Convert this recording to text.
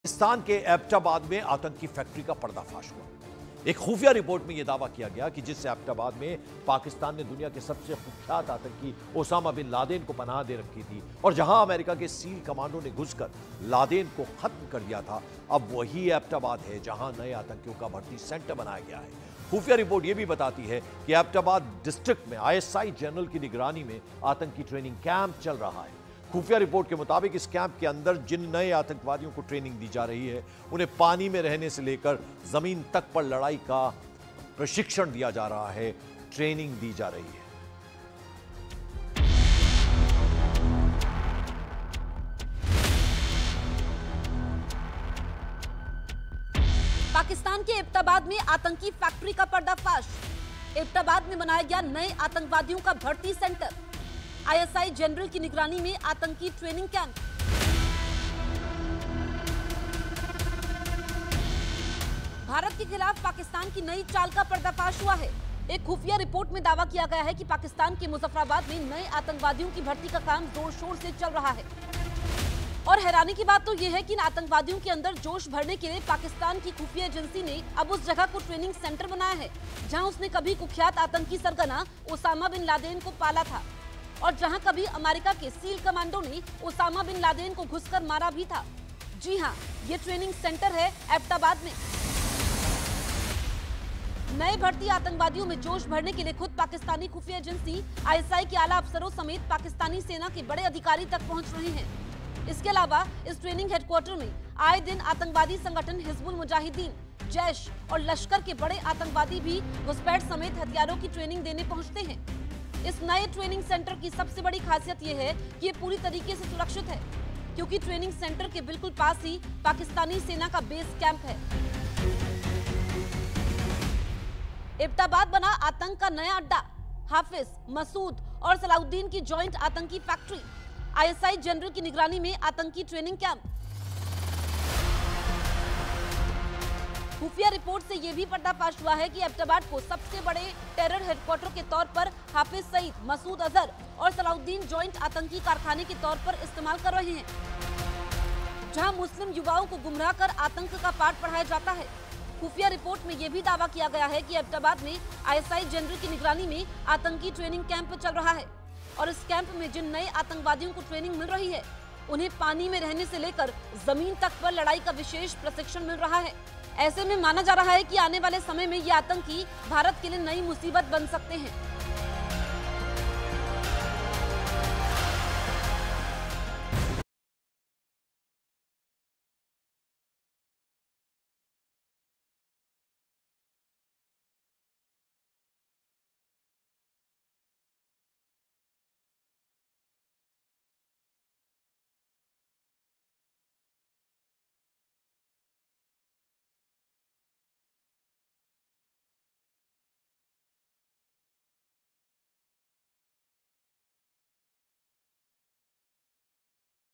पाकिस्तान के एबटाबाद में आतंकी फैक्ट्री का पर्दाफाश हुआ। एक खुफिया रिपोर्ट में यह दावा किया गया कि जिस एबटाबाद में पाकिस्तान ने दुनिया के सबसे कुख्यात आतंकी ओसामा बिन लादेन को पनाह दे रखी थी और जहां अमेरिका के सील कमांडो ने घुसकर लादेन को खत्म कर दिया था, अब वही एबटाबाद है जहां नए आतंकियों का भर्ती सेंटर बनाया गया है। खुफिया रिपोर्ट यह भी बताती है कि एबटाबाद डिस्ट्रिक्ट में ISI जनरल की निगरानी में आतंकी ट्रेनिंग कैंप चल रहा है। खुफिया रिपोर्ट के मुताबिक इस कैंप के अंदर जिन नए आतंकवादियों को ट्रेनिंग दी जा रही है, उन्हें पानी में रहने से लेकर जमीन तक पर लड़ाई का प्रशिक्षण दिया जा रहा है, ट्रेनिंग दी जा रही है। पाकिस्तान के एबटाबाद में आतंकी फैक्ट्री का पर्दाफाश। एबटाबाद में बनाया गया नए आतंकवादियों का भर्ती सेंटर। ISI जनरल की निगरानी में आतंकी ट्रेनिंग कैंप। भारत के खिलाफ पाकिस्तान की नई चाल का पर्दाफाश हुआ है। एक खुफिया रिपोर्ट में दावा किया गया है कि पाकिस्तान के मुजफ्फराबाद में नए आतंकवादियों की भर्ती का काम जोर शोर से चल रहा है। और हैरानी की बात तो यह है कि इन आतंकवादियों के अंदर जोश भरने के लिए पाकिस्तान की खुफिया एजेंसी ने अब उस जगह को ट्रेनिंग सेंटर बनाया है जहां उसने कभी कुख्यात आतंकी सरगना ओसामा बिन लादेन को पाला था और जहां कभी अमेरिका के सील कमांडो ने ओसामा बिन लादेन को घुसकर मारा भी था। जी हां, ये ट्रेनिंग सेंटर है एबटाबाद में। नए भर्ती आतंकवादियों में जोश भरने के लिए खुद पाकिस्तानी खुफिया एजेंसी ISI के आला अफसरों समेत पाकिस्तानी सेना के बड़े अधिकारी तक पहुंच रहे हैं। इसके अलावा इस ट्रेनिंग हेडक्वार्टर में आए दिन आतंकवादी संगठन हिजबुल मुजाहिदीन, जैश और लश्कर के बड़े आतंकवादी भी घुसपैठ समेत हथियारों की ट्रेनिंग देने पहुंचते हैं। इस नए ट्रेनिंग सेंटर की सबसे बड़ी खासियत यह है कि ये पूरी तरीके से सुरक्षित है, क्योंकि ट्रेनिंग सेंटर के बिल्कुल पास ही पाकिस्तानी सेना का बेस कैंप है। एबटाबाद बना आतंक का नया अड्डा। हाफिज, मसूद और सलाउद्दीन की जॉइंट आतंकी फैक्ट्री। ISI जनरल की निगरानी में आतंकी ट्रेनिंग कैंप। खुफिया रिपोर्ट से यह भी पर्दाफाश हुआ है कि एबटाबाद को सबसे बड़े टेरर हेडक्वार्टर के तौर पर हाफिज सईद, मसूद अजहर और सलाउद्दीन जॉइंट आतंकी कारखाने के तौर पर इस्तेमाल कर रहे हैं, जहां मुस्लिम युवाओं को गुमराह कर आतंक का पाठ पढ़ाया जाता है। खुफिया रिपोर्ट में यह भी दावा किया गया है कि एबटाबाद में ISI जनरल की निगरानी में आतंकी ट्रेनिंग कैंप चल रहा है और इस कैंप में जिन नए आतंकवादियों को ट्रेनिंग मिल रही है, उन्हें पानी में रहने से लेकर जमीन तक पर लड़ाई का विशेष प्रशिक्षण मिल रहा है। ऐसे में माना जा रहा है कि आने वाले समय में ये आतंकी भारत के लिए नई मुसीबत बन सकते हैं।